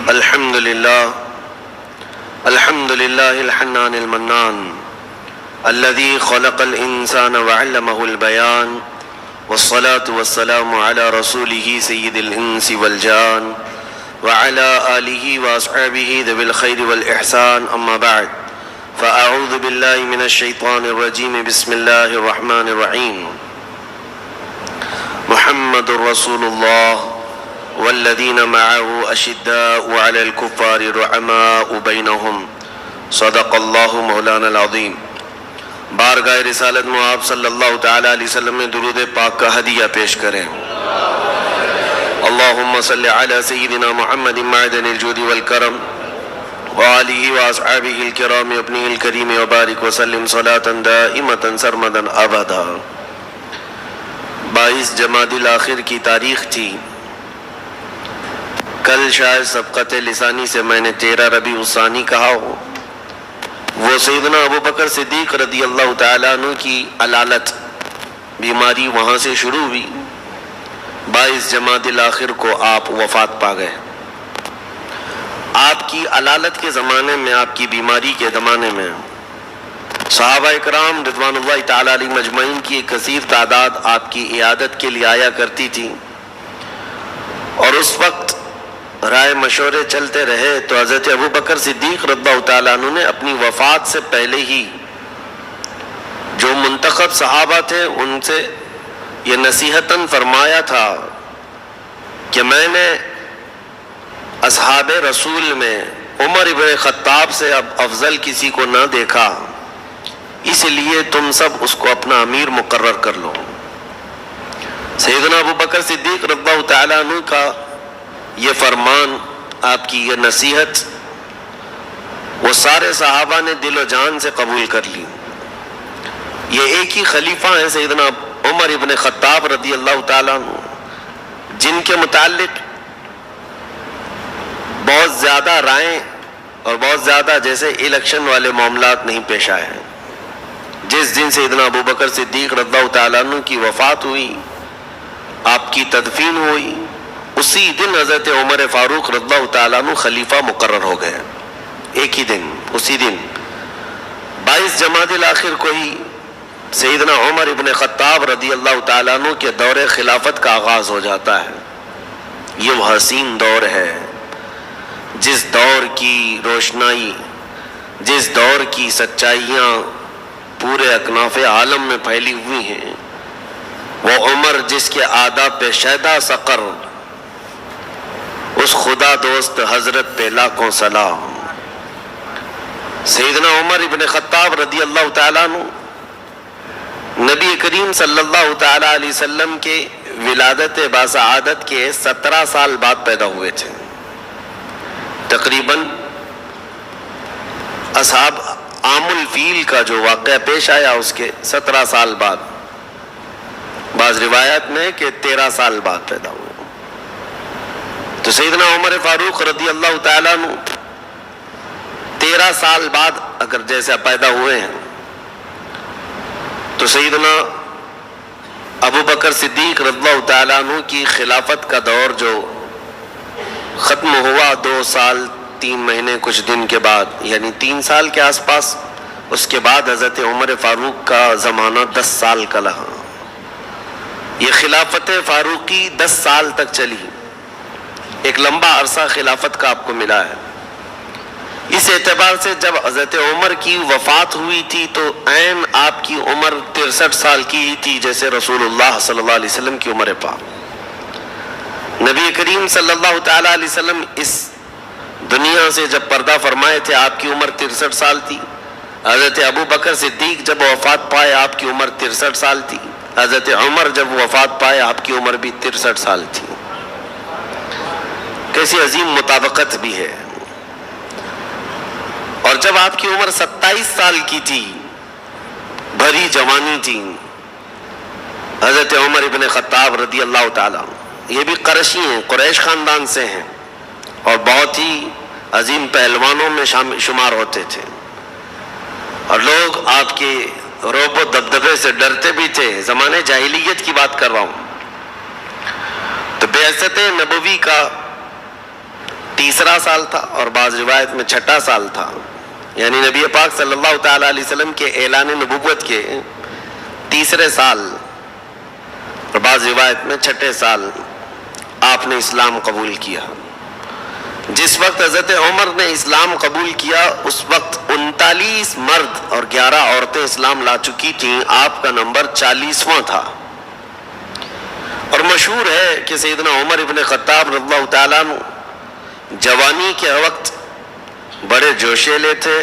الحمد لله الحنان المنان الذي خلق الإنسان وعلمه البيان والصلاة والسلام على رسوله سيد الإنس والجان وعلى آله وأصحابه ذوي الخير والإحسان أما بعد فأعوذ بالله من الشيطان الرجيم بسم الله الرحمن الرحيم محمد رسول الله والذين معه أشداء على الكفار رحماء بينهم صدق الله مولانا العظیم۔ بارگاہ رسالت میں آپ صلی اللہ تعالی علیہ وسلم میں درود پاک کا ہدیہ پیش کریں۔ اللہم صلی علی سیدنا محمد معدن الجود والکرم وآلہ واصحابہ الکرام ابنہ الکریم وبارک وسلم صلاة دائمة سرمدا ابدا۔ 22 جمادی الاخر کی تاریخ تھی۔ کل شاید سبقت لسانی سے میں نے 13 ربیع الثانی کہا ہو۔ وہ سیدنا ابو بکر صدیق رضی اللہ تعالیٰ عنہ کی علالت بیماری وہاں سے شروع ہوئی۔ 22 جمادی الاخر کو آپ وفات پا گئے۔ آپ کی علالت کے زمانے میں، آپ کی بیماری کے زمانے میں صحابہ اکرام رضوان اللہ تعالیٰ علیہ مجمعین کی ایک کثیر تعداد آپ کی عیادت کے لیے آیا کرتی تھی، اور اس وقت رائے مشورے چلتے رہے تو حضرت ابو بکر صدیق رضی اللہ تعالیٰ عنہ نے اپنی وفات سے پہلے ہی جو منتخب صحابہ تھے ان سے یہ نصیحتاً فرمایا تھا کہ میں نے اصحاب رسول میں عمر ابن خطاب سے اب افضل کسی کو نہ دیکھا، اس لیے تم سب اس کو اپنا امیر مقرر کر لو۔ سیدنا ابو بکر صدیق رضی اللہ تعالیٰ عنہ کا یہ فرمان، آپ کی یہ نصیحت، وہ سارے صحابہ نے دل و جان سے قبول کر لی۔ یہ ایک ہی خلیفہ ہیں سیدنا عمر ابن خطاب رضی اللہ تعالیٰ عنہ، جن کے متعلق بہت زیادہ رائیں اور بہت زیادہ جیسے الیکشن والے معاملات نہیں پیش آئے ہیں۔ جس دن سیدنا ابو بکر صدیق رضی اللہ تعالیٰ عنہ کی وفات ہوئی، آپ کی تدفین ہوئی، اسی دن حضرت عمر فاروق رضی اللہ تعالیٰ عنہ خلیفہ مقرر ہو گئے۔ ایک ہی دن، اسی دن 22 جمادی الاخر کو ہی سیدنا عمر ابن خطاب رضی اللہ تعالیٰ عنہ کے دور خلافت کا آغاز ہو جاتا ہے۔ یہ وہ حسین دور ہے جس دور کی روشنائی، جس دور کی سچائیاں پورے اکناف عالم میں پھیلی ہوئی ہیں۔ وہ عمر جس کے آداب پہ شیدا سقر، اس خدا دوست حضرت پہ لاکھوں سلام۔ سیدنا عمر ابن خطاب رضی اللہ تعالیٰ عنہ نبی کریم صلی اللہ تعالیٰ علیہ وسلم کے ولادت باسعادت کے 17 سال بعد پیدا ہوئے تھے۔ تقریباً اصحاب عام الفیل کا جو واقعہ پیش آیا اس کے 17 سال بعد، بعض روایات میں کہ 13 سال بعد پیدا ہوئے۔ تو سیدنا عمر فاروق رضی اللہ تعالیٰ عنہ 13 سال بعد اگر جیسا پیدا ہوئے ہیں، تو سیدنا ابو بکر صدیق رضی اللہ تعالیٰ عنہ کی خلافت کا دور جو ختم ہوا 2 سال 3 مہینے کچھ دن کے بعد، یعنی 3 سال کے آس پاس، اس کے بعد حضرت عمر فاروق کا زمانہ 10 سال کا رہا۔ یہ خلافت فاروقی 10 سال تک چلی، ایک لمبا عرصہ خلافت کا آپ کو ملا ہے۔ اس اعتبار سے جب حضرت عمر کی وفات ہوئی تھی تو عین آپ کی عمر 63 سال کی ہی تھی، جیسے رسول اللہ صلی اللہ علیہ وسلم کی عمر پاک۔ نبی کریم صلی اللہ تعالیٰ علیہ وسلم اس دنیا سے جب پردہ فرمائے تھے آپ کی عمر 63 سال تھی۔ حضرت ابو بکر صدیق جب وفات پائے آپ کی عمر 63 سال تھی۔ حضرت عمر جب وفات پائے آپ کی عمر بھی 63 سال تھی۔ کیسی عظیم مطابقت بھی ہے۔ اور جب آپ کی عمر 27 سال کی تھی، بھری جوانی تھی، حضرت عمر ابن خطاب رضی اللہ تعالیٰ، یہ بھی قرشی ہیں، قریش خاندان سے ہیں، اور بہت ہی عظیم پہلوانوں میں شمار ہوتے تھے، اور لوگ آپ کے رعب و دبدبے سے ڈرتے بھی تھے۔ زمانے جاہلیت کی بات کر رہا ہوں۔ تو بعثت نبوی کا تیسرا سال تھا اور بعض روایت میں چھٹا سال تھا، یعنی نبی پاک صلی اللہ تعالیٰ علیہ وسلم کے اعلان نبوت کے تیسرے سال اور بعض روایت میں چھٹے سال آپ نے اسلام قبول کیا۔ جس وقت حضرت عمر نے اسلام قبول کیا اس وقت 39 مرد اور 11 عورتیں اسلام لا چکی تھیں، آپ کا نمبر 40واں تھا۔ اور مشہور ہے کہ سیدنا عمر ابن خطاب رضی اللہ تعالیٰ عنہ جوانی کے وقت بڑے جوشیلے تھے،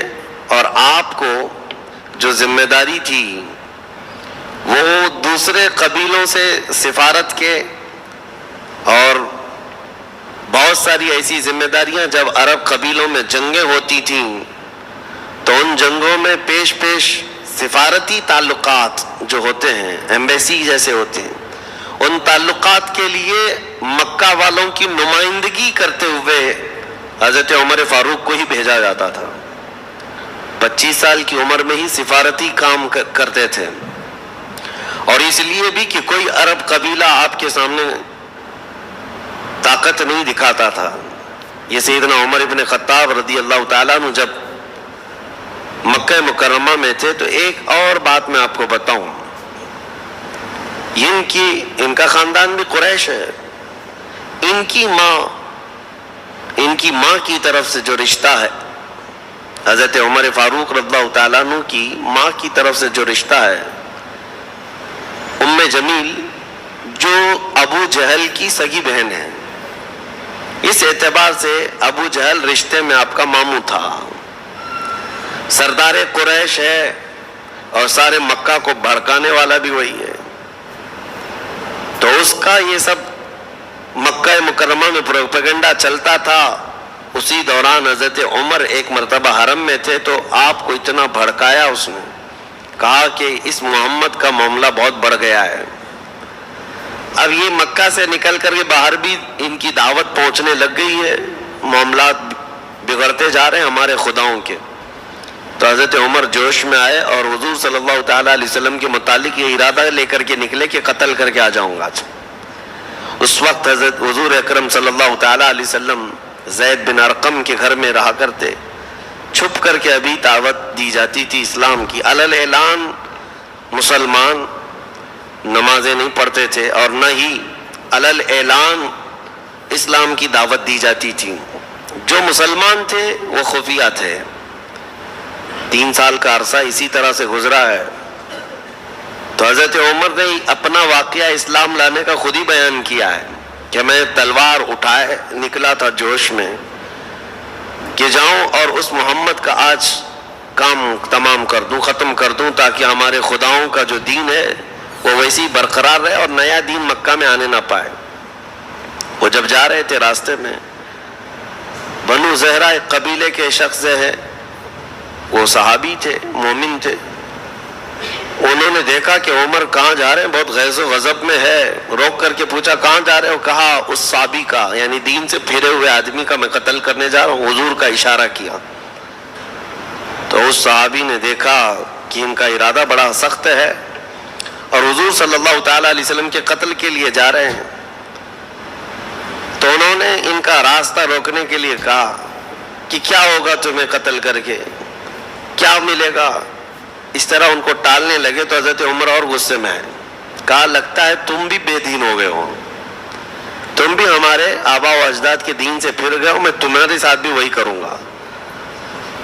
اور آپ کو جو ذمہ داری تھی وہ دوسرے قبیلوں سے سفارت کے اور بہت ساری ایسی ذمہ داریاں، جب عرب قبیلوں میں جنگیں ہوتی تھیں تو ان جنگوں میں پیش پیش سفارتی تعلقات جو ہوتے ہیں، ایمبیسی جیسے ہوتے ہیں، ان تعلقات کے لیے مکہ والوں کی نمائندگی کرتے ہوئے حضرت عمر فاروق کو ہی بھیجا جاتا تھا۔ 25 سال کی عمر میں ہی سفارتی کام کرتے تھے، اور اس لیے بھی کہ کوئی عرب قبیلہ آپ کے سامنے طاقت نہیں دکھاتا تھا۔ یہ سیدنا عمر ابن خطاب رضی اللہ تعالیٰ عنہ جب مکہ مکرمہ میں تھے تو ایک اور بات میں آپ کو بتاؤں، ان کا خاندان بھی قریش ہے، ان کی ماں کی طرف سے جو رشتہ ہے، حضرت عمر فاروق رضی اللہ تعالیٰ عنہ کی ماں کی طرف سے جو رشتہ ہے، ام جمیل جو ابو جہل کی سگی بہن ہے، اس اعتبار سے ابو جہل رشتے میں آپ کا ماموں تھا، سردار قریش ہے، اور سارے مکہ کو بھڑکانے والا بھی وہی ہے۔ تو اس کا یہ سب مکہ مکرمہ میں پروپیگنڈا چلتا تھا۔ اسی دوران حضرت عمر ایک مرتبہ حرم میں تھے تو آپ کو اتنا بھڑکایا، اس نے کہا کہ اس محمد کا معاملہ بہت بڑھ گیا ہے۔ اب یہ مکہ سے نکل کر کے باہر بھی ان کی دعوت پہنچنے لگ گئی ہے، معاملات بگڑتے جا رہے ہیں ہمارے خداؤں کے۔ تو حضرت عمر جوش میں آئے اور حضور صلی اللہ تعالیٰ علیہ وسلم کے متعلق یہ ارادہ لے کر کے نکلے کہ قتل کر کے آ جاؤں گا۔ اس وقت حضرت حضور اکرم صلی اللہ تعالیٰ علیہ وسلم زید بن ارقم کے گھر میں رہا کرتے، چھپ کر کے ابھی دعوت دی جاتی تھی اسلام کی۔ علی اعلان مسلمان نمازیں نہیں پڑھتے تھے، اور نہ ہی علی اعلان اسلام کی دعوت دی جاتی تھی۔ جو مسلمان تھے وہ خفیہ تھے۔ 3 سال کا عرصہ اسی طرح سے گزرا ہے۔ تو حضرت عمر نے اپنا واقعہ اسلام لانے کا خود ہی بیان کیا ہے کہ میں تلوار اٹھائے نکلا تھا جوش میں کہ جاؤں اور اس محمد کا آج کام تمام کر دوں، ختم کر دوں، تاکہ ہمارے خداؤں کا جو دین ہے وہ ویسی برقرار رہے اور نیا دین مکہ میں آنے نہ پائے۔ وہ جب جا رہے تھے راستے میں بنو زہرہ ایک قبیلے کے شخص ہیں، وہ صحابی تھے، مومن تھے، انہوں نے دیکھا کہ عمر کہاں جا رہے ہیں، بہت غیظ و غضب میں ہے، روک کر کے پوچھا کہاں جا رہے ہو؟ کہا اس صحابی کا، یعنی دین سے پھرے ہوئے آدمی کا میں قتل کرنے جا رہا ہوں۔ حضور کا اشارہ کیا تو اس صحابی نے دیکھا کہ ان کا ارادہ بڑا سخت ہے اور حضور صلی اللہ تعالیٰ علیہ وسلم کے قتل کے لیے جا رہے ہیں، تو انہوں نے ان کا راستہ روکنے کے لیے کہا کہ کیا ہوگا تمہیں قتل کر کے، کیا ملے گا؟ اس طرح ان کو ٹالنے لگے تو حضرت عمر اور غصے میں آئے، کہا لگتا ہے تم بھی بے دین ہو گئے ہو، تم بھی ہمارے آبا و اجداد کے دین سے پھر گئے ہو، میں تمہارے ساتھ بھی وہی کروں گا۔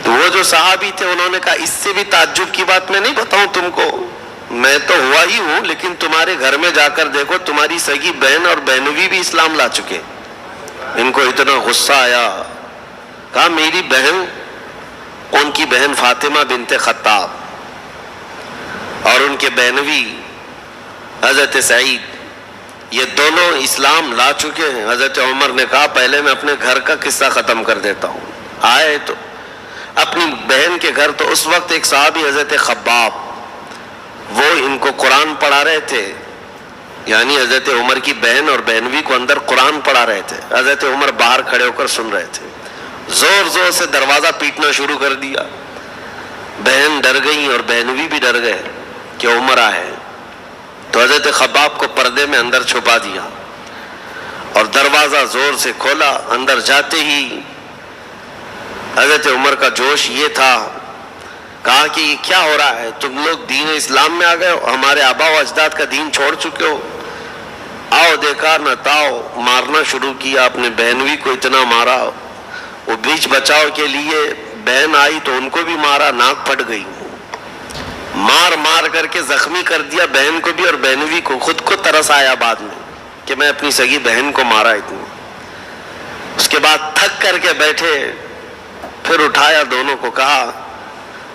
تو وہ جو صحابی تھے انہوں نے کہا اس سے بھی تعجب کی بات میں نہیں بتاؤں تم کو، میں تو ہوا ہی ہوں، لیکن تمہارے گھر میں جا کر دیکھو تمہاری سگی بہن اور بہنوی بھی اسلام لا چکے۔ ان کو اتنا غصہ آیا، کہا میری بہن، ان کی بہن فاطمہ بنت خطاب اور ان کے بہنوی حضرت سعید، یہ دونوں اسلام لا چکے ہیں۔ حضرت عمر نے کہا پہلے میں اپنے گھر کا قصہ ختم کر دیتا ہوں۔ آئے تو اپنی بہن کے گھر، تو اس وقت ایک صحابی حضرت خباب، وہ ان کو قرآن پڑھا رہے تھے، یعنی حضرت عمر کی بہن اور بہنوی کو اندر قرآن پڑھا رہے تھے، حضرت عمر باہر کھڑے ہو کر سن رہے تھے۔ زور زور سے دروازہ پیٹنا شروع کر دیا، بہن ڈر گئی اور بہنوی بھی ڈر گئے کہ عمر آئے، تو حضرت خباب کو پردے میں اندر چھپا دیا اور دروازہ زور سے کھولا. اندر جاتے ہی حضرت عمر کا جوش یہ تھا، کہا کہ یہ کیا ہو رہا ہے؟ تم لوگ دین اسلام میں آ گئے ہو، ہمارے آبا و اجداد کا دین چھوڑ چکے ہو. آؤ دیکھا نہ تاؤ، مارنا شروع کیا. اپنے بہنوی کو اتنا مارا، وہ بیچ بچاؤ کے لیے بہن آئی تو ان کو بھی مارا، ناک پھٹ گئی. مار مار کر کے زخمی کر دیا بہن کو بھی اور بہنوی کو. خود کو ترس آیا بعد میں کہ میں اپنی سگی بہن کو مارا اتنی. اس کے بعد تھک کر کے بیٹھے، پھر اٹھایا دونوں کو، کہا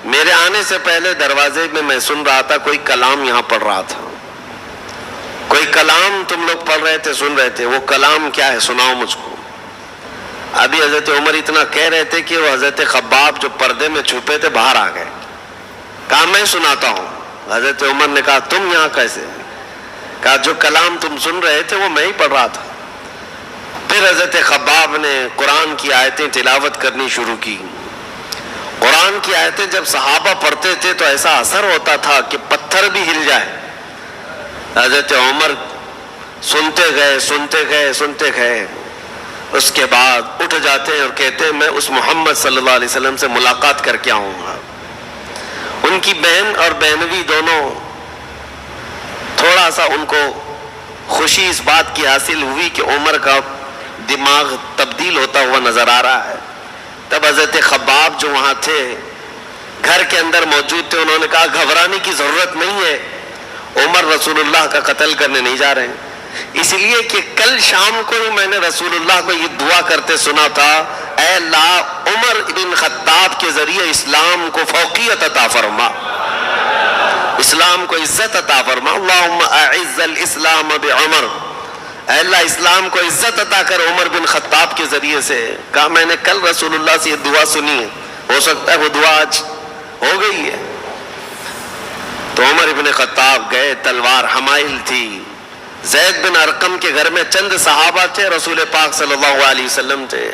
میرے آنے سے پہلے دروازے میں میں سن رہا تھا کوئی کلام یہاں پڑھ رہا تھا، کوئی کلام تم لوگ پڑھ رہے تھے، سن رہے تھے. وہ کلام کیا ہے سناؤ مجھ کو. ابھی حضرت عمر اتنا کہہ رہے تھے کہ وہ حضرت خباب جو پردے میں چھپے تھے باہر آ گئے. کہا میں سناتا ہوں. حضرت عمر نے کہا تم یہاں کیسے؟ کہا جو کلام تم سن رہے تھے وہ میں ہی پڑھ رہا تھا. پھر حضرت خباب نے قرآن کی آیتیں تلاوت کرنی شروع کی. قرآن کی آیتیں جب صحابہ پڑھتے تھے تو ایسا اثر ہوتا تھا کہ پتھر بھی ہل جائے. حضرت عمر سنتے گئے سنتے گئے سنتے گئے. اس کے بعد اٹھ جاتے ہیں اور کہتے ہیں میں اس محمد صلی اللہ علیہ وسلم سے ملاقات کر کے آؤں گا. ان کی بہن اور بہنوی دونوں تھوڑا سا ان کو خوشی اس بات کی حاصل ہوئی کہ عمر کا دماغ تبدیل ہوتا ہوا نظر آ رہا ہے. تب حضرت خباب جو وہاں تھے گھر کے اندر موجود تھے، انہوں نے کہا گھبرانے کی ضرورت نہیں ہے، عمر رسول اللہ کا قتل کرنے نہیں جا رہے ہیں. اس لیے کہ کل شام کو ہی میں نے رسول اللہ کو یہ دعا کرتے سنا تھا، اے اللہ عمر بن خطاب کے ذریعے اسلام کو فوقیت عطا فرما، اسلام کو عزت عطا فرما. اللہم اعز الاسلام بعمر، اے اللہ اسلام کو عزت عطا کر عمر بن خطاب کے ذریعے سے. کہا میں نے کل رسول اللہ سے یہ دعا سنی ہے، ہو سکتا ہے وہ دعا آج ہو گئی ہے. تو عمر بن خطاب گئے، تلوار حمائل تھی. زید بن ارقم کے گھر میں چند صحابہ تھے، رسول پاک صلی اللہ علیہ وسلم تھے.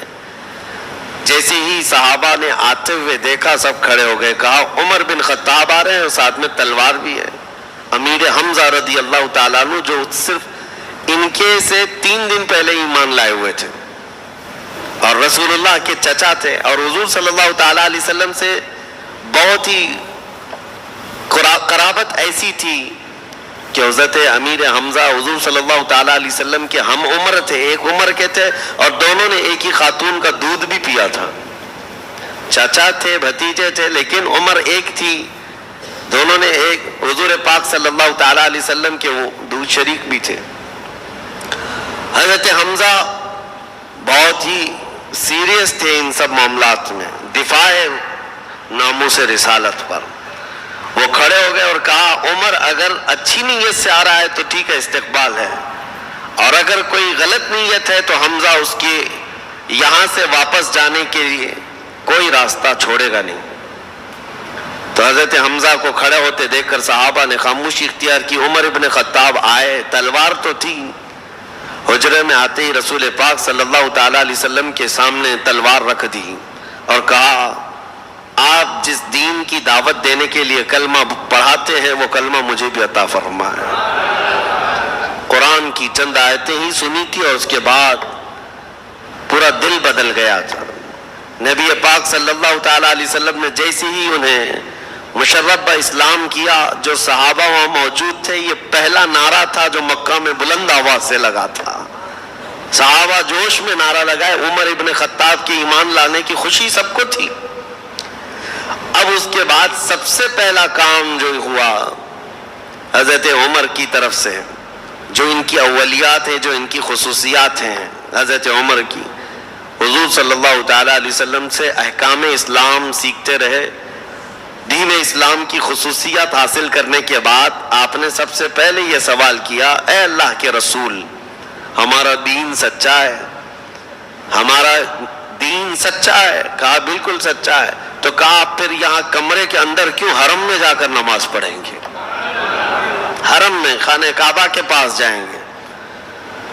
جیسے ہی صحابہ نے آتے ہوئے دیکھا سب کھڑے ہو گئے. کہا عمر بن خطاب آ رہے ہیں اور ساتھ میں تلوار بھی ہے. امیر حمزہ رضی اللہ تعالیٰ عنہ جو صرف ان کے سے 3 دن پہلے ایمان لائے ہوئے تھے اور رسول اللہ کے چچا تھے، اور حضور صلی اللہ تعالیٰ علیہ وسلم سے بہت ہی قرابت ایسی تھی کہ حضرت امیر حمزہ حضور صلی اللہ تعالیٰ علیہ وسلم کے ہم عمر تھے، ایک عمر کے تھے، اور دونوں نے ایک ہی خاتون کا دودھ بھی پیا تھا. چچا تھے، بھتیجے تھے، لیکن عمر ایک تھی. دونوں نے ایک حضور پاک صلی اللہ تعالیٰ علیہ وسلم کے وہ دودھ شریک بھی تھے. حضرت حمزہ بہت ہی سیریس تھے ان سب معاملات میں، دفاع ناموس رسالت پر. وہ کھڑے ہو گئے اور کہا عمر اگر اچھی نیت سے آ رہا ہے تو ٹھیک ہے، استقبال ہے، اور اگر کوئی غلط نیت ہے تو حمزہ اس کے یہاں سے واپس جانے کے لیے کوئی راستہ چھوڑے گا نہیں. تو حضرت حمزہ کو کھڑے ہوتے دیکھ کر صحابہ نے خاموشی اختیار کی. عمر ابن خطاب آئے، تلوار تو تھی. حجرے میں آتے ہی رسول پاک صلی اللہ تعالیٰ علیہ وسلم کے سامنے تلوار رکھ دی اور کہا آپ جس دین کی دعوت دینے کے لیے کلمہ پڑھاتے ہیں وہ کلمہ مجھے بھی عطا فرمائے. قرآن کی چند آیتیں ہی سنی تھی اور اس کے بعد پورا دل بدل گیا تھا. نبی پاک صلی اللہ تعالیٰ علیہ وسلم نے جیسے ہی انہیں مشرف اسلام کیا، جو صحابہ وہاں موجود تھے، یہ پہلا نعرہ تھا جو مکہ میں بلند آواز سے لگا تھا. صحابہ جوش میں نعرہ لگائے. عمر ابن خطاب کی ایمان لانے کی خوشی سب کو تھی. اب اس کے بعد سب سے پہلا کام جو ہوا حضرت عمر کی طرف سے، جو ان کی اولیات ہیں، جو ان کی خصوصیات ہیں حضرت عمر کی، حضور صلی اللہ تعالیٰ علیہ وسلم سے احکام اسلام سیکھتے رہے. دین اسلام کی خصوصیات حاصل کرنے کے بعد آپ نے سب سے پہلے یہ سوال کیا، اے اللہ کے رسول ہمارا دین سچا ہے؟ ہمارا دین سچا ہے؟ کہا بالکل سچا ہے. تو کہا آپ پھر یہاں کمرے کے اندر کیوں حرم میں جا کر نماز پڑھیں گے؟ حرم میں خانہ کعبہ کے پاس جائیں گے.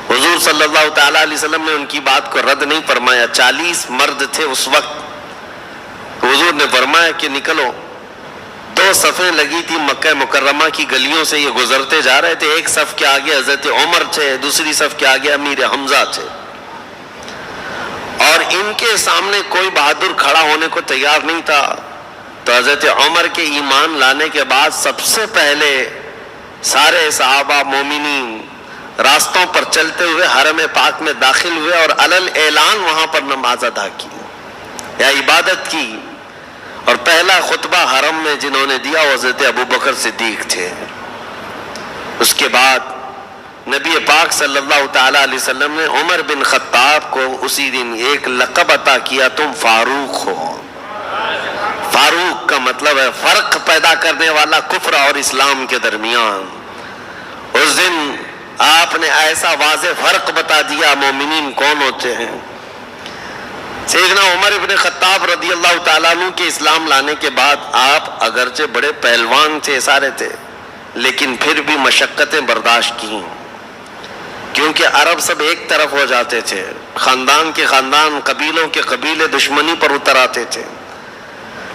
حضور صلی اللہ تعالیٰ علیہ وسلم نے ان کی بات کو رد نہیں فرمایا. 40 مرد تھے اس وقت. حضور نے فرمایا کہ نکلو. دو صفیں لگی تھی مکہ مکرمہ کی گلیوں سے یہ گزرتے جا رہے تھے. ایک صف کے آگے حضرت عمر تھے, دوسری صف کے آگے امیر حمزہ تھے, اور ان کے سامنے کوئی بہادر کھڑا ہونے کو تیار نہیں تھا. تو حضرت عمر کے ایمان لانے کے بعد سب سے پہلے سارے صحابہ مومنین راستوں پر چلتے ہوئے حرم پاک میں داخل ہوئے اور علل اعلان وہاں پر نماز ادا کی یا عبادت کی. اور پہلا خطبہ حرم میں جنہوں نے دیا وہ حضرت ابوبکر صدیق تھے. اس کے بعد نبی پاک صلی اللہ تعالی علیہ وسلم نے عمر بن خطاب کو اسی دن ایک لقب عطا کیا, تم فاروق ہو. فاروق کا مطلب ہے فرق پیدا کرنے والا کفر اور اسلام کے درمیان. اس دن آپ نے ایسا واضح فرق بتا دیا مومنین کون ہوتے ہیں. سیدنا عمر ابن خطاب رضی اللہ تعالیٰ عنہ کے اسلام لانے کے بعد آپ اگرچہ بڑے پہلوان تھے, سارے تھے, لیکن پھر بھی مشقتیں برداشت کی, کیونکہ عرب سب ایک طرف ہو جاتے تھے, خاندان کے خاندان, قبیلوں کے قبیلے دشمنی پر اتر آتے تھے.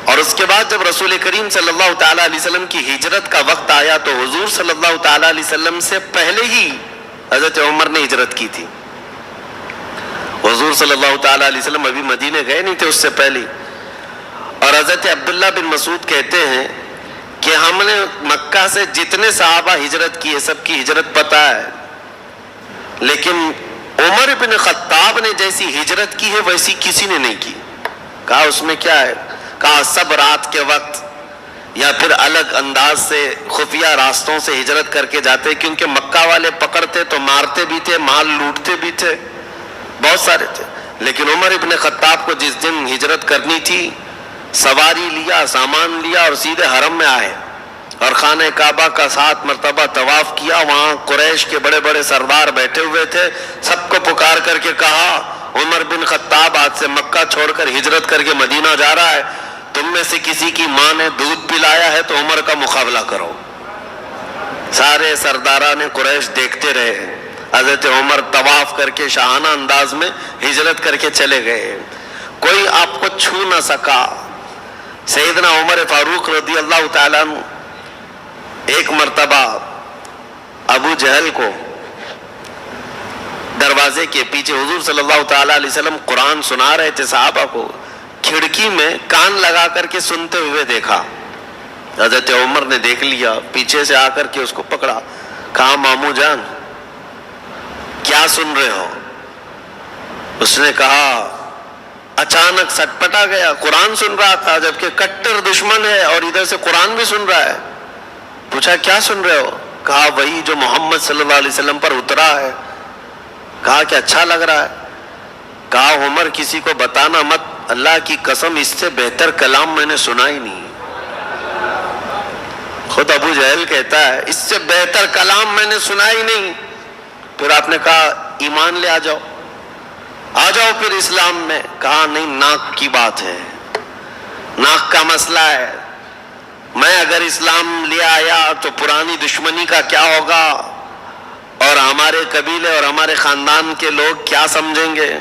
اور اس کے بعد جب رسول کریم صلی اللہ تعالیٰ علیہ وسلم کی ہجرت کا وقت آیا تو حضور صلی اللہ تعالیٰ علیہ وسلم سے پہلے ہی حضرت عمر نے ہجرت کی تھی. حضور صلی اللہ تعالیٰ علیہ وسلم ابھی مدینے گئے نہیں تھے اس سے پہلے. اور حضرت عبداللہ بن مسعود کہتے ہیں کہ ہم نے مکہ سے جتنے صحابہ ہجرت کی ہے سب کی ہجرت پتہ ہے, لیکن عمر بن خطاب نے جیسی ہجرت کی ہے ویسی کسی نے نہیں کی. کہا اس میں کیا ہے؟ کہا سب رات کے وقت یا پھر الگ انداز سے خفیہ راستوں سے ہجرت کر کے جاتے, کیونکہ مکہ والے پکڑتے تو مارتے بھی تھے, مال لوٹتے بھی تھے, بہت سارے تھے. لیکن عمر ابن خطاب کو جس دن ہجرت کرنی تھی سواری لیا, سامان لیا اور سیدھے حرم میں آئے اور خانہ کعبہ کا 7 مرتبہ طواف کیا. وہاں قریش کے بڑے بڑے سردار بیٹھے ہوئے تھے, سب کو پکار کر کے کہا عمر بن خطاب آج سے مکہ چھوڑ کر ہجرت کر کے مدینہ جا رہا ہے, تم میں سے کسی کی ماں نے دودھ پلایا ہے تو عمر کا مقابلہ کرو. سارے سرداران قریش دیکھتے رہے. حضرت عمر طواف کر کے شاہانہ انداز میں ہجرت کر کے چلے گئے, کوئی آپ کو چھو نہ سکا. سیدنا عمر فاروق رضی اللہ تعالیٰ عنہ ایک مرتبہ ابو جہل کو دروازے کے پیچھے حضور صلی اللہ تعالیٰ علیہ وسلم قرآن سنا رہے تھے صحابہ کو, کھڑکی میں کان لگا کر کے سنتے ہوئے دیکھا. حضرت عمر نے دیکھ لیا, پیچھے سے آ کر کے اس کو پکڑا, کہا مامو جان کیا سن رہے ہو؟ اس نے کہا اچانک سٹپٹا گیا, قرآن سن رہا تھا جبکہ کٹر دشمن ہے اور ادھر سے قرآن بھی سن رہا ہے. پوچھا کیا سن رہے ہو؟ کہا وہی جو محمد صلی اللہ علیہ وسلم پر اترا ہے. کہا کہ اچھا لگ رہا ہے. کہا عمر کسی کو بتانا مت, اللہ کی قسم اس سے بہتر کلام میں نے سنا ہی نہیں. خود ابو جہل کہتا ہے اس سے بہتر کلام میں نے سنا ہی نہیں. پھر آپ نے کہا ایمان لے آ جاؤ, آ جاؤ پھر اسلام میں. کہا نہیں, ناک کی بات ہے, ناک کا مسئلہ ہے. میں اگر اسلام لے آیا تو پرانی دشمنی کا کیا ہوگا اور ہمارے قبیلے اور ہمارے خاندان کے لوگ کیا سمجھیں گے.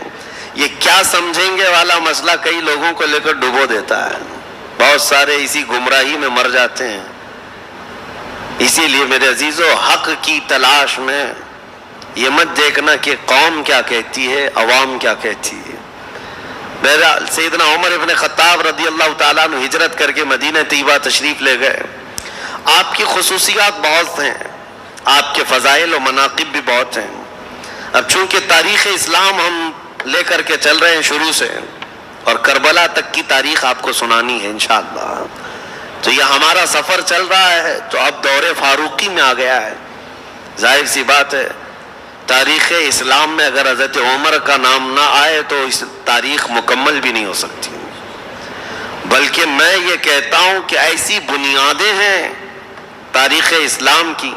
یہ کیا سمجھیں گے والا مسئلہ کئی لوگوں کو لے کر ڈبو دیتا ہے. بہت سارے اسی گمراہی میں مر جاتے ہیں. اسی لیے میرے عزیزو, حق کی تلاش میں یہ مت دیکھنا کہ قوم کیا کہتی ہے, عوام کیا کہتی ہے. بہرحال سیدنا عمر ابن خطاب رضی اللہ تعالیٰ عنہ ہجرت کر کے مدینہ طیبہ تشریف لے گئے. آپ کی خصوصیات بہت ہیں, آپ کے فضائل و مناقب بھی بہت ہیں. اب چونکہ تاریخ اسلام ہم لے کر کے چل رہے ہیں شروع سے, اور کربلا تک کی تاریخ آپ کو سنانی ہے انشاءاللہ, تو یہ ہمارا سفر چل رہا ہے تو اب دور فاروقی میں آ گیا ہے. ظاہر سی بات ہے تاریخ اسلام میں اگر حضرت عمر کا نام نہ آئے تو اس تاریخ مکمل بھی نہیں ہو سکتی. بلکہ میں یہ کہتا ہوں کہ ایسی بنیادیں ہیں تاریخ اسلام کی.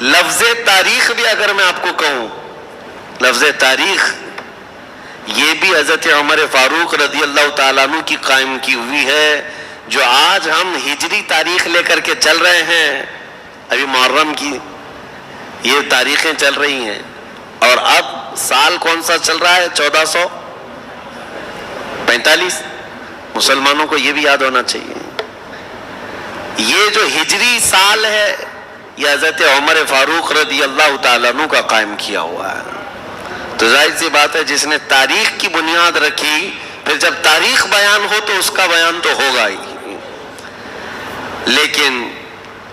لفظ تاریخ بھی اگر میں آپ کو کہوں, لفظ تاریخ یہ بھی حضرت عمر فاروق رضی اللہ تعالیٰ عنہ کی قائم کی ہوئی ہے. جو آج ہم ہجری تاریخ لے کر کے چل رہے ہیں, ابھی محرم کی یہ تاریخیں چل رہی ہیں, اور اب سال کون سا چل رہا ہے؟ 1445. مسلمانوں کو یہ بھی یاد ہونا چاہیے. یہ جو ہجری سال ہے یہ حضرت عمر فاروق رضی اللہ تعالیٰ عنہ کا قائم کیا ہوا ہے. تو ظاہر سی بات ہے جس نے تاریخ کی بنیاد رکھی، پھر جب تاریخ بیان ہو تو اس کا بیان تو ہوگا ہی. لیکن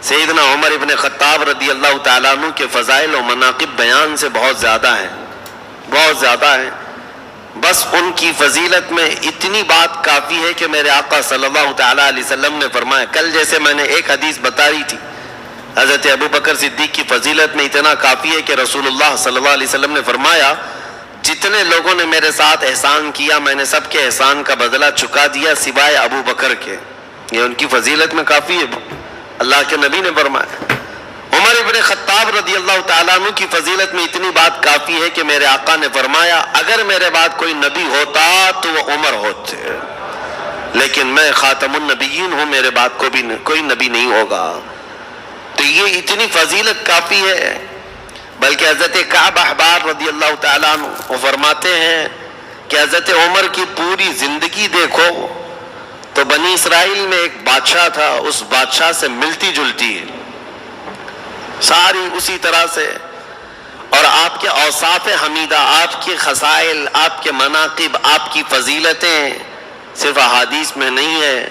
سیدنا عمر ابن خطاب رضی اللہ تعالیٰ عنہ کے فضائل و مناقب بیان سے بہت زیادہ ہیں، بہت زیادہ ہیں. بس ان کی فضیلت میں اتنی بات کافی ہے کہ میرے آقا صلی اللہ تعالیٰ علیہ وسلم نے فرمایا، کل جیسے میں نے ایک حدیث بتائی تھی حضرت ابو بکر صدیق کی فضیلت میں اتنا کافی ہے کہ رسول اللہ صلی اللہ علیہ وسلم نے فرمایا، جتنے لوگوں نے میرے ساتھ احسان کیا میں نے سب کے احسان کا بدلہ چکا دیا سوائے ابو بکر کے. یہ ان کی فضیلت میں کافی ہے. اللہ کے نبی نے فرمایا. عمر ابن خطاب رضی اللہ تعالیٰ عنہ کی فضیلت میں اتنی بات کافی ہے کہ میرے آقا نے فرمایا، اگر میرے بعد کوئی نبی ہوتا تو وہ عمر ہوتے، لیکن میں خاتم النبیین ہوں، میرے بعد کوئی نبی نہیں ہوگا. تو یہ اتنی فضیلت کافی ہے. بلکہ حضرت کعب احبار رضی اللہ تعالیٰ عنہ وہ فرماتے ہیں کہ حضرت عمر کی پوری زندگی دیکھو تو بنی اسرائیل میں ایک بادشاہ تھا، اس بادشاہ سے ملتی جلتی ہے ساری اسی طرح سے. اور آپ کے اوصاف حمیدہ، آپ کے خصائل، آپ کے مناقب، آپ کی فضیلتیں صرف احادیث میں نہیں ہے،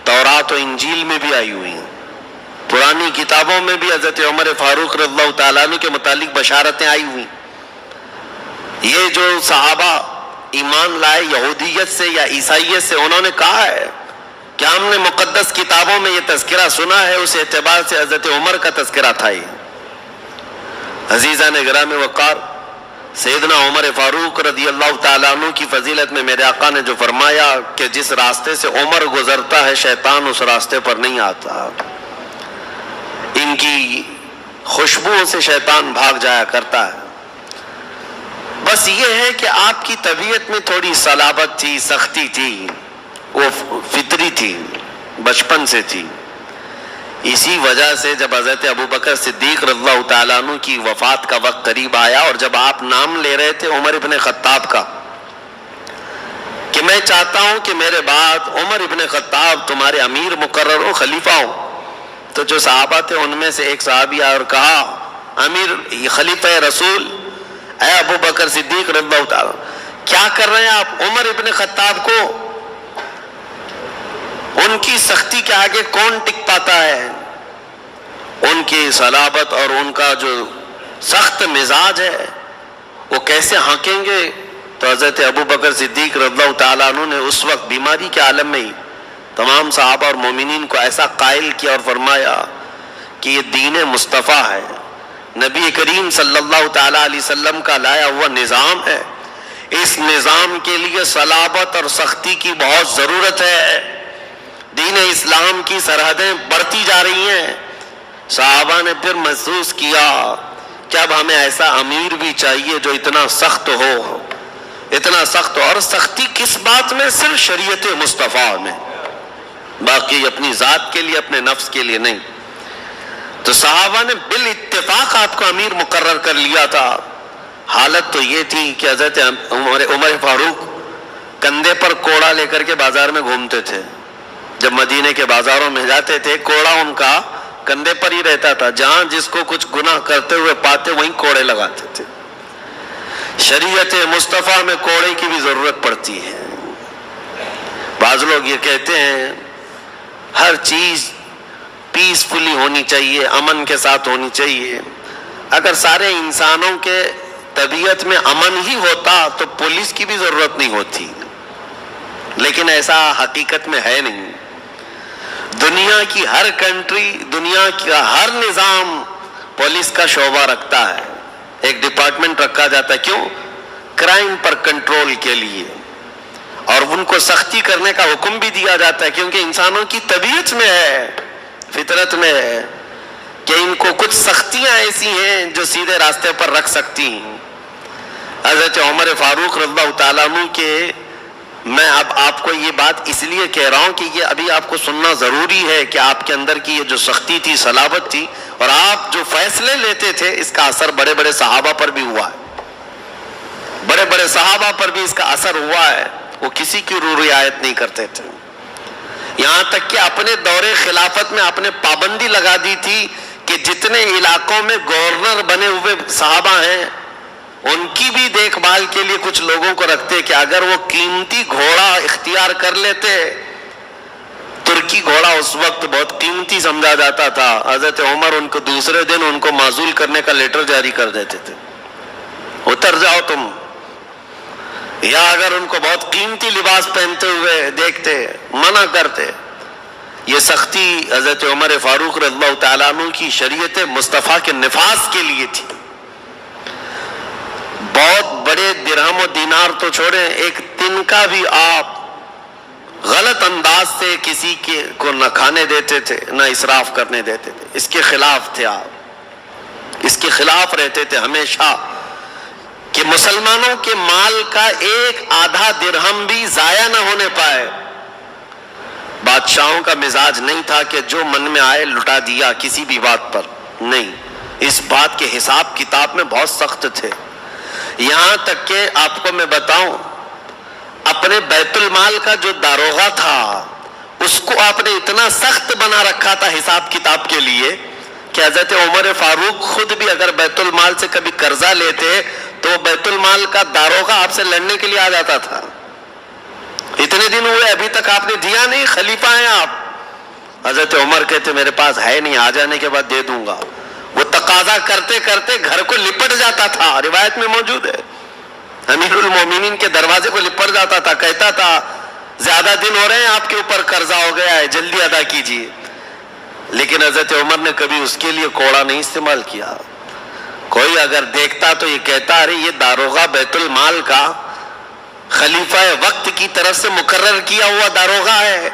تورات و انجیل میں بھی آئی ہوئی ہیں. پرانی کتابوں میں بھی حضرت عمر فاروق رضی اللہ تعالیٰ عنہ کے متعلق بشارتیں آئی ہوئی. یہ جو صحابہ ایمان لائے یہودیت سے یا عیسائیت سے، انہوں نے کہا ہے کہ ہم نے مقدس کتابوں میں یہ تذکرہ سنا ہے، اس اعتبار سے حضرت عمر کا تذکرہ تھا. یہ عزیزان گرام وقار، سیدنا عمر فاروق رضی اللہ تعالیٰ عنہ کی فضیلت میں میرے آقا نے جو فرمایا کہ جس راستے سے عمر گزرتا ہے شیطان اس راستے پر نہیں آتا، ان کی خوشبوؤں سے شیطان بھاگ جایا کرتا ہے. بس یہ ہے کہ آپ کی طبیعت میں تھوڑی صلابت تھی، سختی تھی، وہ فطری تھی، بچپن سے تھی. اسی وجہ سے جب حضرت ابو بکر صدیق رضی اللہ تعالیٰ عنہ کی وفات کا وقت قریب آیا اور جب آپ نام لے رہے تھے عمر ابن خطاب کا کہ میں چاہتا ہوں کہ میرے بعد عمر ابن خطاب تمہارے امیر مقرر ہو، خلیفہ ہو، تو جو صحابہ تھے ان میں سے ایک صحابی آیا اور کہا، امیر خلیفہ رسول اے ابو بکر صدیق رضی اللہ تعالیٰ کیا کر رہے ہیں آپ؟ عمر ابن خطاب کو ان کی سختی کے آگے کون ٹک پاتا ہے؟ ان کی صلابت اور ان کا جو سخت مزاج ہے وہ کیسے ہانکیں گے؟ تو حضرت ابو بکر صدیق رضی اللہ تعالیٰ عنہ نے اس وقت بیماری کے عالم میں ہی تمام صحابہ اور مومنین کو ایسا قائل کیا اور فرمایا کہ یہ دین مصطفیٰ ہے، نبی کریم صلی اللہ تعالیٰ علیہ وسلم کا لایا ہوا نظام ہے، اس نظام کے لیے صلابت اور سختی کی بہت ضرورت ہے. دین اسلام کی سرحدیں بڑھتی جا رہی ہیں. صحابہ نے پھر محسوس کیا کہ اب ہمیں ایسا امیر بھی چاہیے جو اتنا سخت ہو، اتنا سخت ہو. اور سختی کس بات میں؟ صرف شریعت مصطفیٰ میں، باقی اپنی ذات کے لیے، اپنے نفس کے لیے نہیں. تو صحابہ نے بالاتفاق آپ کو امیر مقرر کر لیا تھا. حالت تو یہ تھی کہ حضرت عمر فاروق کندھے پر کوڑا لے کر کے بازار میں گھومتے تھے. جب مدینے کے بازاروں میں جاتے تھے کوڑا ان کا کندھے پر ہی رہتا تھا، جہاں جس کو کچھ گناہ کرتے ہوئے پاتے وہیں کوڑے لگاتے تھے. شریعت مصطفیٰ میں کوڑے کی بھی ضرورت پڑتی ہے. بعض لوگ یہ کہتے ہیں ہر چیز پیسفلی ہونی چاہیے، امن کے ساتھ ہونی چاہیے. اگر سارے انسانوں کے طبیعت میں امن ہی ہوتا تو پولیس کی بھی ضرورت نہیں ہوتی، لیکن ایسا حقیقت میں ہے نہیں. دنیا کی ہر کنٹری، دنیا کا ہر نظام پولیس کا شعبہ رکھتا ہے، ایک ڈپارٹمنٹ رکھا جاتا ہے. کیوں؟ کرائم پر کنٹرول کے لیے. اور ان کو سختی کرنے کا حکم بھی دیا جاتا ہے کیونکہ انسانوں کی طبیعت میں ہے، فطرت میں ہے کہ ان کو کچھ سختیاں ایسی ہیں جو سیدھے راستے پر رکھ سکتی ہیں. حضرت عمر فاروق رضی اللہ تعالیٰ عنہ کے، میں اب آپ کو یہ بات اس لیے کہہ رہا ہوں کہ یہ ابھی آپ کو سننا ضروری ہے کہ آپ کے اندر کی یہ جو سختی تھی، صلابت تھی، اور آپ جو فیصلے لیتے تھے اس کا اثر بڑے بڑے صحابہ پر بھی ہوا ہے. بڑے بڑے صحابہ پر بھی اس کا اثر ہوا ہے. وہ کسی کی رعایت نہیں کرتے تھے. یہاں تک کہ اپنے دور خلافت میں آپ نے پابندی لگا دی تھی کہ جتنے علاقوں میں گورنر بنے ہوئے صحابہ ہیں ان کی بھی دیکھ بھال کے لیے کچھ لوگوں کو رکھتے کہ اگر وہ قیمتی گھوڑا اختیار کر لیتے، ترکی گھوڑا اس وقت بہت قیمتی سمجھا جاتا تھا، حضرت عمر ان کو دوسرے دن ان کو معزول کرنے کا لیٹر جاری کر دیتے تھے، اتر جاؤ تم. یا اگر ان کو بہت قیمتی لباس پہنتے ہوئے دیکھتے منع کرتے. یہ سختی حضرت عمر فاروق رضی اللہ تعالیٰ عنہ کی شریعت مصطفیٰ کے نفاذ کے لیے تھی. بہت بڑے درہم و دینار تو چھوڑیں، ایک دن کا بھی آپ غلط انداز سے کسی کو نہ کھانے دیتے تھے نہ اسراف کرنے دیتے تھے. اس کے خلاف تھے آپ، اس کے خلاف رہتے تھے ہمیشہ کہ مسلمانوں کے مال کا ایک آدھا درہم بھی ضائع نہ ہونے پائے. بادشاہوں کا مزاج نہیں تھا کہ جو من میں آئے لٹا دیا کسی بھی بات پر، نہیں، اس بات کے حساب کتاب میں بہت سخت تھے. یہاں تک کہ آپ کو میں بتاؤں، اپنے بیت المال کا جو داروغہ تھا اس کو آپ نے اتنا سخت بنا رکھا تھا حساب کتاب کے لیے کہ حضرت عمر فاروق خود بھی اگر بیت المال سے کبھی قرضہ لیتے تو بیت المال کا داروغہ آپ سے لڑنے کے لیے آ جاتا تھا. اتنے دن ہوئے ابھی تک آپ نے دیا نہیں، خلیفہ ہیں آپ. حضرت عمر کہتے میرے پاس ہے نہیں، آ جانے کے بعد دے دوں گا. وہ تقاضا کرتے کرتے گھر کو لپٹ جاتا تھا، روایت میں موجود ہے. امیر المومنین کے دروازے کو لپٹ جاتا تھا، کہتا تھا زیادہ دن ہو رہے ہیں آپ کے اوپر قرضہ ہو گیا ہے، جلدی ادا کیجیے. لیکن حضرت عمر نے کبھی اس کے لیے کوڑا نہیں استعمال کیا. کوئی اگر دیکھتا تو یہ کہتا ارے یہ داروغہ بیت المال کا خلیفہ وقت کی طرف سے مقرر کیا ہوا داروغہ ہے،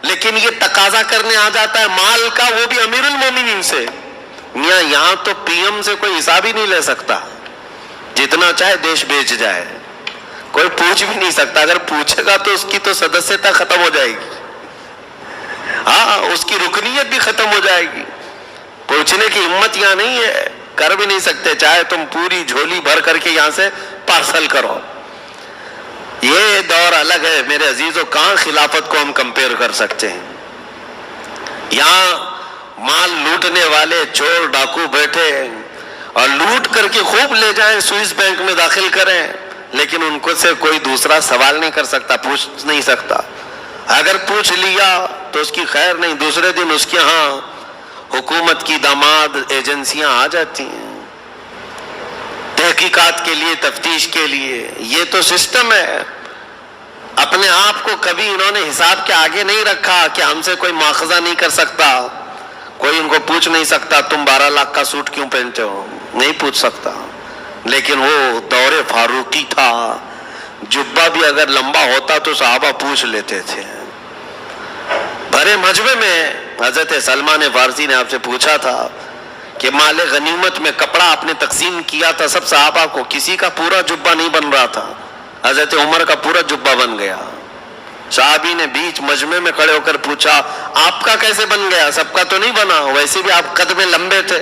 لیکن یہ تقاضا کرنے آ جاتا ہے مال کا، وہ بھی امیر المومنین سے. میاں یہاں تو پی ایم سے کوئی حساب ہی نہیں لے سکتا، جتنا چاہے دیش بیچ جائے، کوئی پوچھ بھی نہیں سکتا. اگر پوچھے گا تو اس کی تو سدسیتا ختم ہو جائے گی، ہاں اس کی رکنیت بھی ختم ہو جائے گی. پوچھنے کی ہمت یہاں نہیں ہے، کر بھی نہیں سکتے، چاہے تم پوری جھولی بھر کر کے یہاں سے پارسل کرو. یہ دور الگ ہے میرے عزیزوں، کہاں خلافت کو ہم کمپیئر کر سکتے ہیں. یہاں مال لوٹنے والے چور ڈاکو بیٹھے اور لوٹ کر کے خوب لے جائیں، سوئس بینک میں داخل کریں، لیکن ان کو سے کوئی دوسرا سوال نہیں کر سکتا، پوچھ نہیں سکتا. اگر پوچھ لیا تو اس کی خیر نہیں، دوسرے دن اس کے ہاں حکومت کی داماد ایجنسیاں آ جاتی ہیں تحقیقات کے لیے، تفتیش کے لیے. یہ تو سسٹم ہے. اپنے آپ کو کبھی انہوں نے حساب کے آگے نہیں رکھا کہ ہم سے کوئی مواخذہ نہیں کر سکتا، کوئی ان کو پوچھ نہیں سکتا تم 12 لاکھ کا سوٹ کیوں پہنتے ہو، نہیں پوچھ سکتا. لیکن وہ دور فاروقی تھا، جبہ بھی اگر لمبا ہوتا تو صحابہ پوچھ لیتے تھے. بھرے مجمع میں حضرت سلمان فارسی نے آپ سے پوچھا تھا کہ مال غنیمت میں کپڑا آپ نے تقسیم کیا تھا سب صحابہ کو، کسی کا پورا جبہ نہیں بن رہا تھا، حضرت عمر کا پورا جبہ بن گیا. صحابی نے بیچ مجمع میں کھڑے ہو کر پوچھا آپ کا کیسے بن گیا، سب کا تو نہیں بنا، ویسے بھی آپ قد میں لمبے تھے.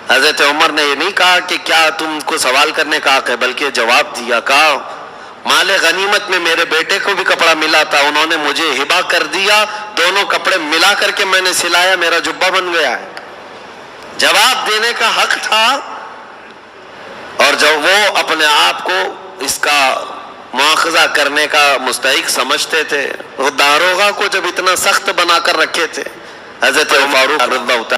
حضرت عمر نے یہ نہیں کہا کہ کیا تم کو سوال کرنے کا حق ہے، بلکہ جواب دیا، کہا مال غنیمت میں میرے بیٹے کو بھی کپڑا ملا تھا، انہوں نے مجھے ہبہ کر دیا، دونوں کپڑے ملا کر کے میں نے سلایا، میرا جبہ بن گیا ہے. جواب دینے کا حق تھا. اور جب وہ اپنے آپ کو اس کا مواخذہ کرنے کا مستحق سمجھتے تھے، وہ داروغہ کو جب اتنا سخت بنا کر رکھے تھے حضرت فاروق رضی اللہ عنہ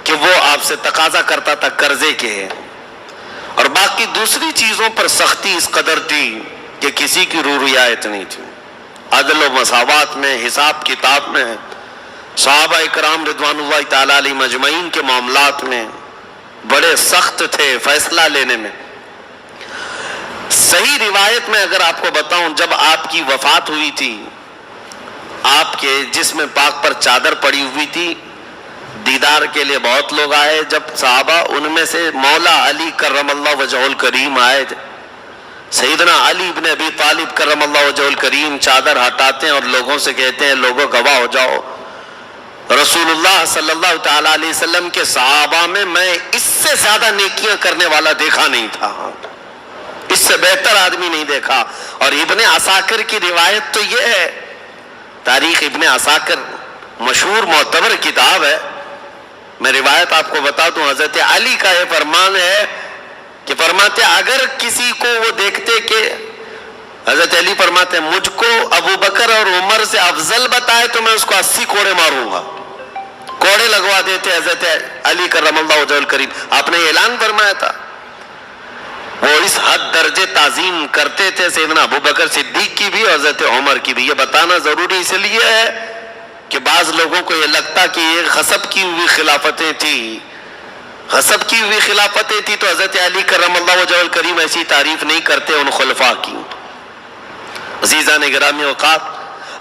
کہ وہ آپ سے تقاضا کرتا تھا قرضے کے، اور باقی دوسری چیزوں پر سختی اس قدر تھی کہ کسی کی رو رعایت نہیں تھی. عدل و مساوات میں، حساب کتاب میں، صحابہ اکرام رضوان اللہ تعالی علیہ مجمعین کے معاملات میں بڑے سخت تھے فیصلہ لینے میں. صحیح روایت میں اگر آپ کو بتاؤں، جب آپ کی وفات ہوئی تھی، آپ کے جسم پاک پر چادر پڑی ہوئی تھی، دیدار کے لیے بہت لوگ آئے. جب صحابہ، ان میں سے مولا علی کرم اللہ وجہہ الکریم آئے، سیدنا علی بن ابی طالب کرم اللہ وجہہ الکریم چادر ہٹاتے ہیں اور لوگوں سے کہتے ہیں لوگوں گواہ ہو جاؤ، رسول اللہ صلی اللہ تعالی علیہ وسلم کے صحابہ میں اس سے زیادہ نیکیاں کرنے والا دیکھا نہیں تھا، اس سے بہتر آدمی نہیں دیکھا. اور ابن عساکر کی روایت تو یہ ہے تاریخ ابن عساکر مشہور معتبر کتاب ہے. میں روایت آپ کو بتا دوں. حضرت علی کا یہ فرمان ہے کہ فرماتے اگر کسی کو وہ دیکھتے کہ حضرت علی فرماتے ہیں مجھ کو ابو بکر اور عمر سے افضل بتائے تو میں اس کو 80 کوڑے ماروں گا. کوڑے لگوا دیتے حضرت علی کرم اللہ وجہہ الکریم. آپ نے اعلان فرمایا تھا. وہ اس حد درجے تعظیم کرتے تھے سیدنا ابو بکر صدیق کی بھی اور حضرت عمر کی بھی. یہ بتانا ضروری اس لیے ہے کہ بعض لوگوں کو یہ لگتا کہ یہ غصب کی ہوئی خلافتیں تھی. غصب کی ہوئی خلافتیں تھی تو حضرت علی کرم اللہ وجہہ الکریم ایسی تعریف نہیں کرتے ان خلفاء کی. عزیزان گرامی اوقات،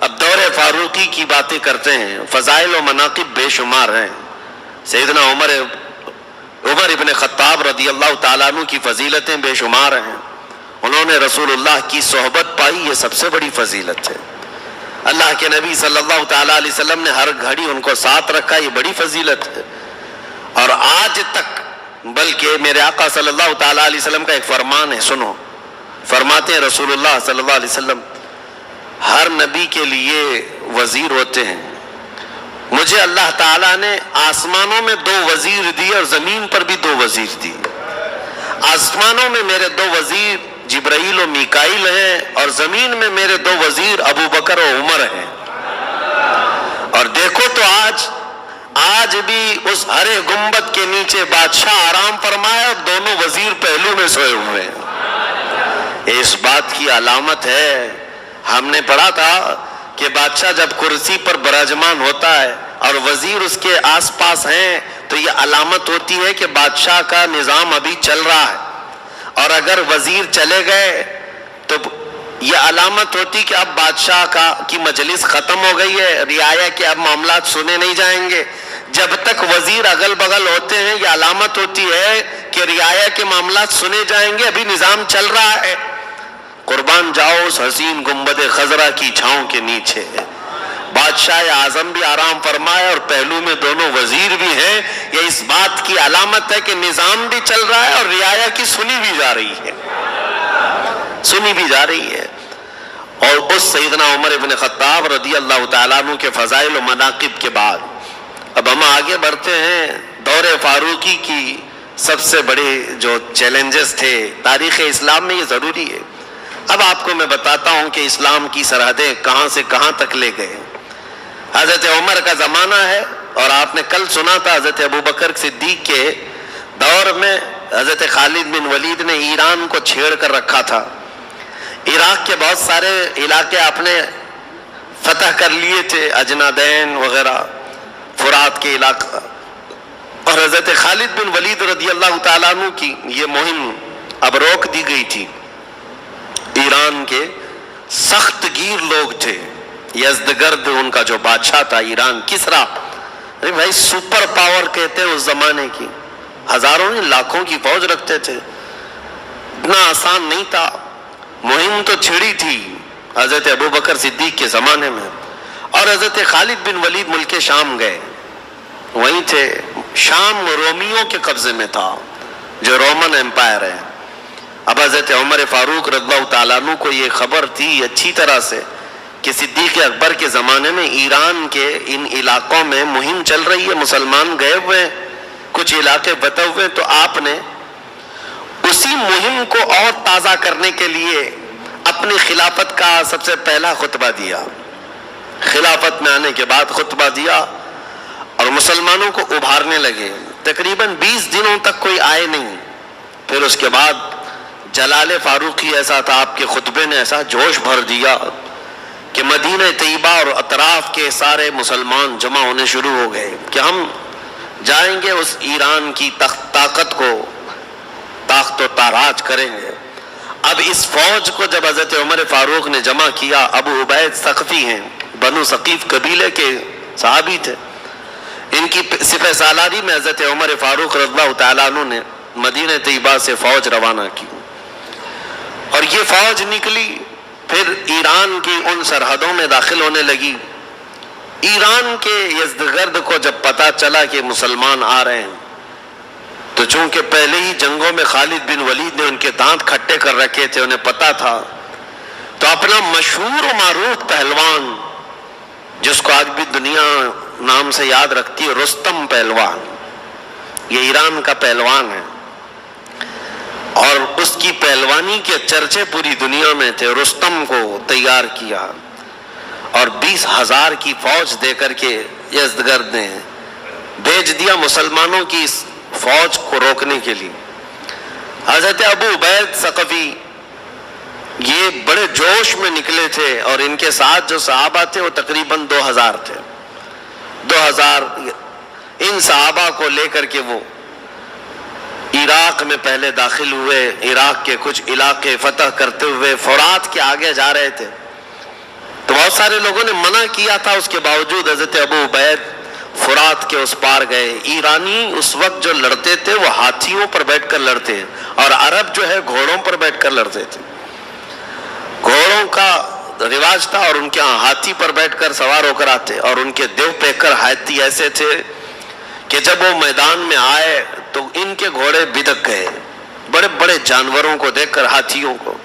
اب دور فاروقی کی باتیں کرتے ہیں. فضائل و مناقب بے شمار ہیں. سیدنا عمر ابن خطاب رضی اللہ تعالیٰ عنہ کی فضیلتیں بے شمار ہیں. انہوں نے رسول اللہ کی صحبت پائی، یہ سب سے بڑی فضیلت ہے. اللہ کے نبی صلی اللہ تعالیٰ علیہ وسلم نے ہر گھڑی ان کو ساتھ رکھا، یہ بڑی فضیلت ہے. اور آج تک بلکہ میرے آقا صلی اللہ تعالیٰ علیہ وسلم کا ایک فرمان ہے، سنو. فرماتے ہیں رسول اللہ صلی اللہ علیہ وسلم ہر نبی کے لیے وزیر ہوتے ہیں. مجھے اللہ تعالیٰ نے آسمانوں میں 2 وزیر دیے اور زمین پر بھی 2 وزیر دیے. آسمانوں میں میرے 2 وزیر جبرائیل و میکائیل ہیں اور زمین میں میرے 2 وزیر ابو بکر و عمر ہیں. اور دیکھو تو آج بھی اس ہرے گنبد کے نیچے بادشاہ آرام فرمایا اور دونوں وزیر پہلو میں سوئے ہوئے ہیں. اس بات کی علامت ہے. ہم نے پڑھا تھا کہ بادشاہ جب کرسی پر براجمان ہوتا ہے اور وزیر اس کے آس پاس ہیں تو یہ علامت ہوتی ہے کہ بادشاہ کا نظام ابھی چل رہا ہے. اور اگر وزیر چلے گئے تو یہ علامت ہوتی کہ اب بادشاہ کی مجلس ختم ہو گئی ہے، رعایا کے اب معاملات سنے نہیں جائیں گے. جب تک وزیر اگل بغل ہوتے ہیں یہ علامت ہوتی ہے کہ رعایا کے معاملات سنے جائیں گے، ابھی نظام چل رہا ہے. قربان جاؤ اس حسین گنبد خضرا کی چھاؤں کے نیچے. بادشاہ اعظم بھی آرام فرمایا اور پہلو میں دونوں وزیر بھی ہیں. یہ اس بات کی علامت ہے کہ نظام بھی چل رہا ہے اور رعایا کی سنی بھی جا رہی ہے. اور اس سیدنا عمر ابن خطاب رضی اللہ تعالیٰ عنہ کے فضائل و مناقب کے بعد اب ہم آگے بڑھتے ہیں. دور فاروقی کی سب سے بڑے جو چیلنجز تھے تاریخ اسلام میں، یہ ضروری ہے. اب آپ کو میں بتاتا ہوں کہ اسلام کی سرحدیں کہاں سے کہاں تک لے گئے. حضرت عمر کا زمانہ ہے اور آپ نے کل سنا تھا حضرت ابو بکر صدیق کے دور میں حضرت خالد بن ولید نے ایران کو چھیڑ کر رکھا تھا. عراق کے بہت سارے علاقے آپ نے فتح کر لیے تھے، اجنادین وغیرہ، فرات کے علاقہ. اور حضرت خالد بن ولید رضی اللہ تعالیٰ عنہ کی یہ مہم اب روک دی گئی تھی. ایران کے سخت گیر لوگ تھے. یزدگرد ان کا جو بادشاہ تھا ایران، کسرا، ارے بھائی سپر پاور کہتے ہیں اس زمانے کی. ہزاروں لاکھوں کی فوج رکھتے تھے. اتنا آسان نہیں تھا. مہم تو چھڑی تھی حضرت ابو بکر صدیق کے زمانے میں. اور حضرت خالد بن ولید ملک شام گئے. وہیں تھے. شام رومیوں کے قبضے میں تھا جو رومن امپائر ہے. اب حضرت عمر فاروق رضی اللہ تعالیٰ عنہ کو یہ خبر تھی اچھی طرح سے کہ صدیق اکبر کے زمانے میں ایران کے ان علاقوں میں مہم چل رہی ہے، مسلمان گئے ہوئے ہیں، کچھ علاقے بتے ہوئے. تو آپ نے اسی مہم کو اور تازہ کرنے کے لیے اپنی خلافت کا سب سے پہلا خطبہ دیا. خلافت میں آنے کے بعد خطبہ دیا اور مسلمانوں کو ابھارنے لگے. تقریباً 20 دنوں تک کوئی آئے نہیں. پھر اس کے بعد جلال فاروقی ایسا تھا، آپ کے خطبے نے ایسا جوش بھر دیا کہ مدینہ طیبہ اور اطراف کے سارے مسلمان جمع ہونے شروع ہو گئے کہ ہم جائیں گے اس ایران کی طاقت کو تاخت و تاراج کریں گے. اب اس فوج کو جب حضرت عمر فاروق نے جمع کیا، ابو عبید ثقفی ہیں، بنو ثقیف قبیلے کے صحابی تھے، ان کی سپہ سالاری میں حضرت عمر فاروق رضی اللہ تعالیٰ عنہ نے مدینہ طیبہ سے فوج روانہ کی. اور یہ فوج نکلی، پھر ایران کی ان سرحدوں میں داخل ہونے لگی. ایران کے یزدگرد کو جب پتا چلا کہ مسلمان آ رہے ہیں تو چونکہ پہلے ہی جنگوں میں خالد بن ولید نے ان کے دانت کھٹے کر رکھے تھے، انہیں پتا تھا، تو اپنا مشہور و معروف پہلوان جس کو آج بھی دنیا نام سے یاد رکھتی ہے، رستم پہلوان، یہ ایران کا پہلوان ہے اور اس کی پہلوانی کے چرچے پوری دنیا میں تھے۔ رستم کو تیار کیا اور 20,000 کی فوج دے کر کے یزدگرد نے بھیج دیا مسلمانوں کی اس فوج کو روکنے کے لیے۔ حضرت ابو عبید ثقفی یہ بڑے جوش میں نکلے تھے اور ان کے ساتھ جو صحابہ تھے وہ تقریباً 2,000 تھے۔ 2,000 ان صحابہ کو لے کر کے وہ عراق میں پہلے داخل ہوئے، عراق کے کچھ علاقے فتح کرتے ہوئے فرات کے آگے جا رہے تھے، تو بہت سارے لوگوں نے منع کیا تھا، اس کے باوجود حضرت ابو عبید فرات کے اس پار گئے۔ ایرانی اس وقت جو لڑتے تھے وہ ہاتھیوں پر بیٹھ کر لڑتے ہیں اور عرب جو ہے گھوڑوں پر بیٹھ کر لڑتے تھے۔ گھوڑوں کا رواج تھا اور ان کے ہاں ہاتھی پر بیٹھ کر سوار ہو کر آتے، اور ان کے دیو پیکر ہاتھی ایسے تھے کہ جب وہ میدان میں آئے تو ان کے گھوڑے بدک گئے، بڑے بڑے جانوروں کو دیکھ کر ہاتھیوں کو۔